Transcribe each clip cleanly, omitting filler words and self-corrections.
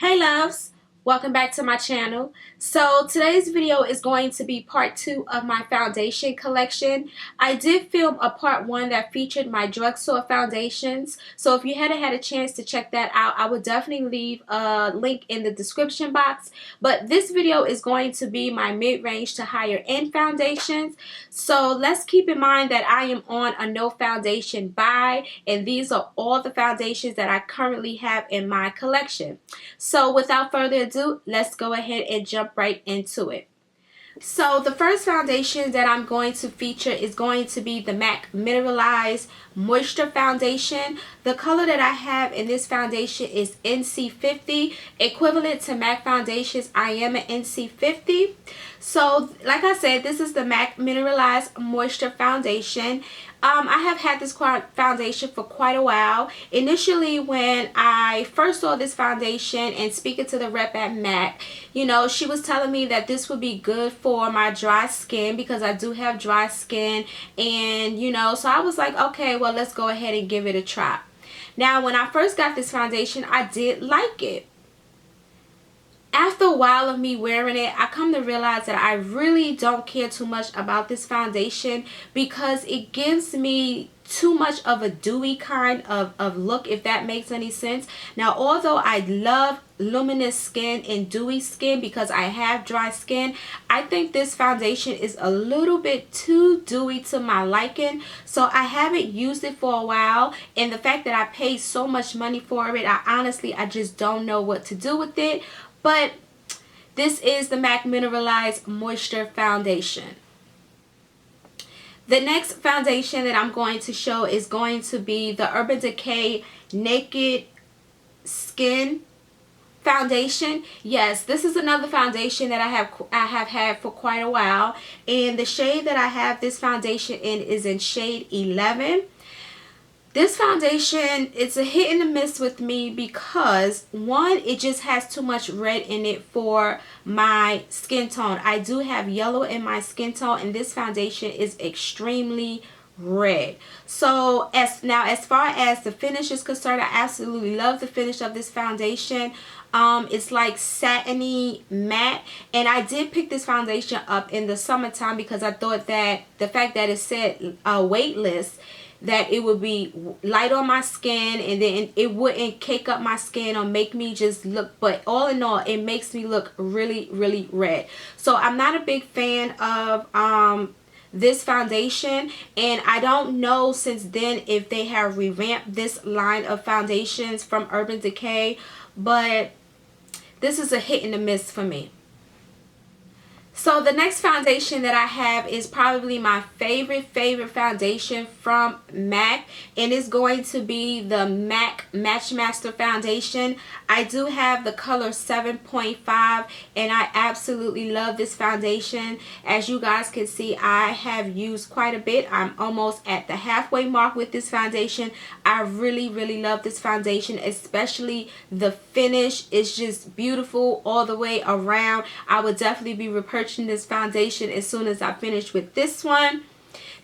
Hey loves, welcome back to my channel. So today's video is going to be part 2 of my foundation collection. I did film a part 1 that featured my drugstore foundations. So if you hadn't had a chance to check that out, I would definitely leave a link in the description box. But this video is going to be my mid-range to higher end foundations. So let's keep in mind that I am on a no foundation buy, and these are all the foundations that I currently have in my collection. So without further ado, let's go ahead and jump right into it. So the first foundation that I'm going to feature is going to be the MAC Mineralized Moisture Foundation. The color that I have in this foundation is NC50. Equivalent to MAC foundations, I am an NC50. So like I said, this is the MAC Mineralized Moisture Foundation. I have had this foundation for quite a while. Initially, when I first saw this foundation and speaking to the rep at MAC, you know, she was telling me that this would be good for my dry skin because I do have dry skin. And, you know, so I was like, okay, well, let's go ahead and give it a try. Now, when I first got this foundation, I did like it. After a while of me wearing it, I come to realize that I really don't care too much about this foundation because it gives me too much of a dewy kind of look, if that makes any sense. Now, although I love luminous skin and dewy skin because I have dry skin, I think this foundation is a little bit too dewy to my liking. So I haven't used it for a while, and the fact that I paid so much money for it, I just don't know what to do with it. But this is the MAC Mineralized Moisture Foundation. The next foundation that I'm going to show is going to be the Urban Decay Naked Skin Foundation. Yes, this is another foundation that I have had for quite a while, and the shade that I have this foundation in is in shade 11. This foundation, it's a hit and a miss with me because, one, it just has too much red in it for my skin tone. I do have yellow in my skin tone, and this foundation is extremely red. So as far as the finish is concerned, I absolutely love the finish of this foundation. It's like satiny matte, and I did pick this foundation up in the summertime because I thought that the fact that it said weightless, that it would be light on my skin and then it wouldn't cake up my skin or make me just look, but all in all, it makes me look really red. So I'm not a big fan of this foundation, and I don't know since then if they have revamped this line of foundations from Urban Decay, but this is a hit and a miss for me. So the next foundation that I have is probably my favorite foundation from MAC, and it's going to be the MAC Matchmaster foundation. I do have the color 7.5, and I absolutely love this foundation. As you guys can see, I have used quite a bit. I'm almost at the halfway mark with this foundation. I really love this foundation, especially the finish is just beautiful all the way around. I would definitely be repurchasing this foundation as soon as I finish with this one.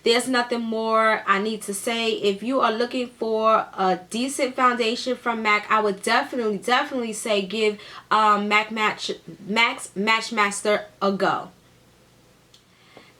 There's nothing more I need to say. If you are looking for a decent foundation from MAC, I would definitely say give MAC's Matchmaster a go.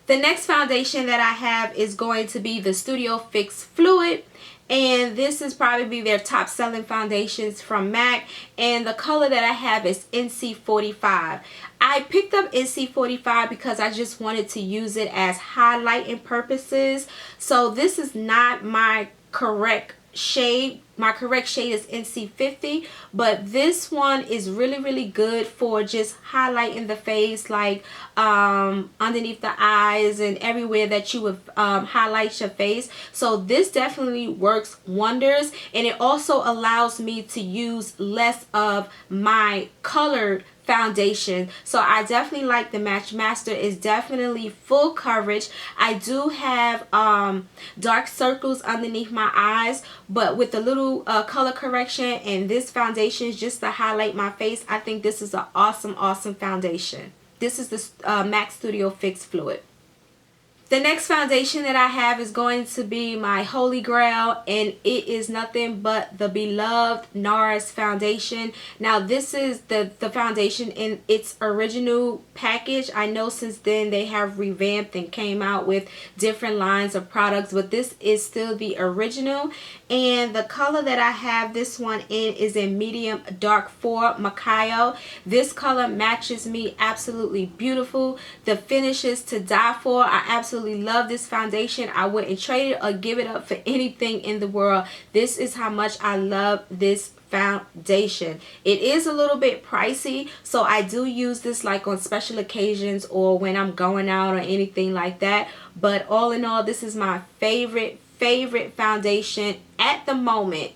The next foundation that I have is going to be the Studio Fix Fluid, and this is probably their top selling foundations from MAC, and the color that I have is NC45. I picked up NC45 because I just wanted to use it as highlighting purposes. So this is not my correct shade. My correct shade is NC50, but this one is really good for just highlighting the face, like underneath the eyes and everywhere that you would highlight your face. So this definitely works wonders, and it also allows me to use less of my colored foundation. So I definitely like the Matchmaster. It's definitely full coverage. I do have dark circles underneath my eyes, but with a little color correction and this foundation is just to highlight my face, I think this is an awesome foundation. This is the MAC Studio Fix Fluid. The next foundation that I have is going to be my holy grail, and it is nothing but the beloved NARS foundation. Now this is the foundation in its original package. I know since then they have revamped and came out with different lines of products, but this is still the original. And the color that I have this one in is in medium dark 4 Macayo. This color matches me absolutely beautiful. The finish is to die for. I absolutely love this foundation. I wouldn't trade it or give it up for anything in the world. This is how much I love this foundation. It is a little bit pricey, so I do use this like on special occasions or when I'm going out or anything like that. But all in all, this is my favorite foundation at the moment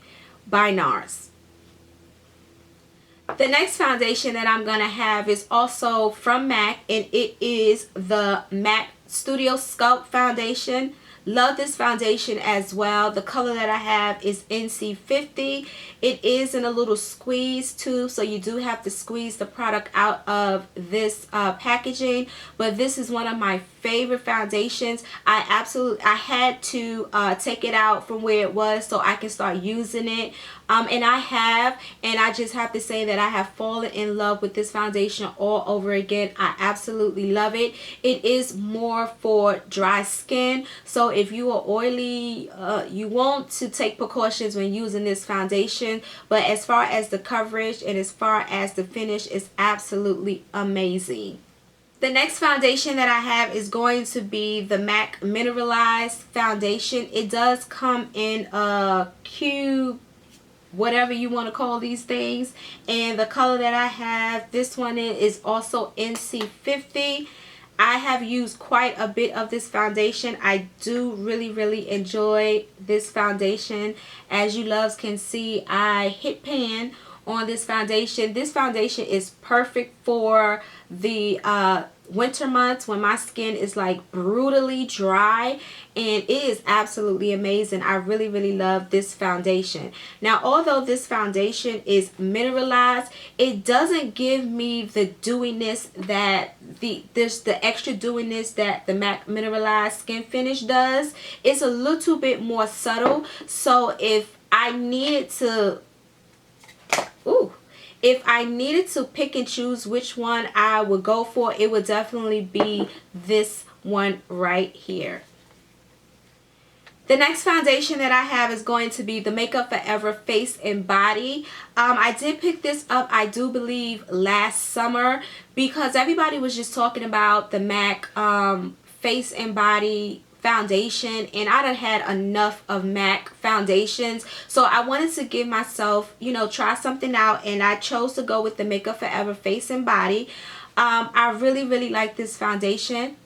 by NARS. The next foundation that I'm gonna have is also from MAC, and it is the MAC Studio Sculpt foundation. Love this foundation as well. The color that I have is NC50. It is in a little squeeze tube, so you do have to squeeze the product out of this packaging. But this is one of my favorite foundations. I had to take it out from where it was so I can start using it. And I just have to say that I have fallen in love with this foundation all over again. I absolutely love it. It is more for dry skin, so if you are oily, you want to take precautions when using this foundation. But as far as the coverage and as far as the finish, is absolutely amazing. The next foundation that I have is going to be the MAC Mineralized foundation. It does come in a cube, whatever you want to call these things, and the color that I have this one in is also NC50. I have used quite a bit of this foundation. I do really enjoy this foundation. As you loves can see, I hit pan on this foundation. This foundation is perfect for the winter months when my skin is like brutally dry, and it is absolutely amazing. I really love this foundation. Now, although this foundation is mineralized, it doesn't give me the dewiness that the extra dewiness that the MAC Mineralized Skin Finish does. It's a little bit more subtle, so if I needed to pick and choose which one I would go for, it would definitely be this one right here. The next foundation that I have is going to be the Makeup Forever Face and Body. I did pick this up, I do believe, last summer because everybody was just talking about the MAC Face and Body foundation, and I done had enough of MAC foundations, so I wanted to give myself, you know, try something out, and I chose to go with the Makeup Forever Face and Body. I really like this foundation.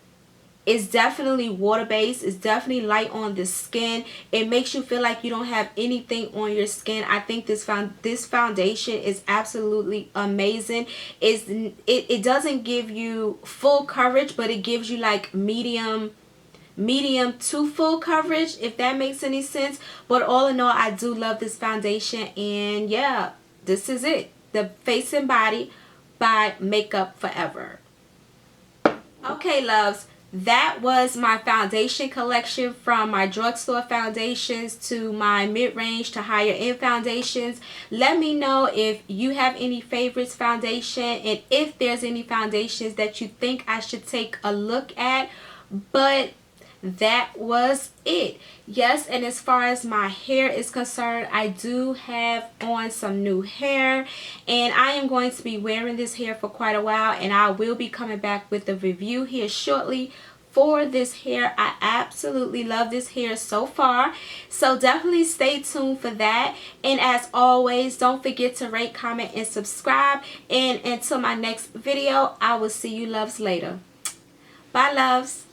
It's definitely water-based. It's definitely light on the skin. It makes you feel like you don't have anything on your skin. I think this foundation is absolutely amazing. It doesn't give you full coverage, but it gives you like medium to full coverage, if that makes any sense. But all in all, I do love this foundation, and yeah, this is it, the Face and Body by Makeup Forever. Okay, loves, that was my foundation collection, from my drugstore foundations to my mid-range to higher end foundations. Let me know if you have any favorites foundation, and if there's any foundations that you think I should take a look at. But that was it. Yes, and as far as my hair is concerned, I do have on some new hair, and I am going to be wearing this hair for quite a while, and I will be coming back with a review here shortly for this hair. I absolutely love this hair so far, so definitely stay tuned for that. And as always, don't forget to rate, comment, and subscribe. And until my next video, I will see you loves later. Bye, loves.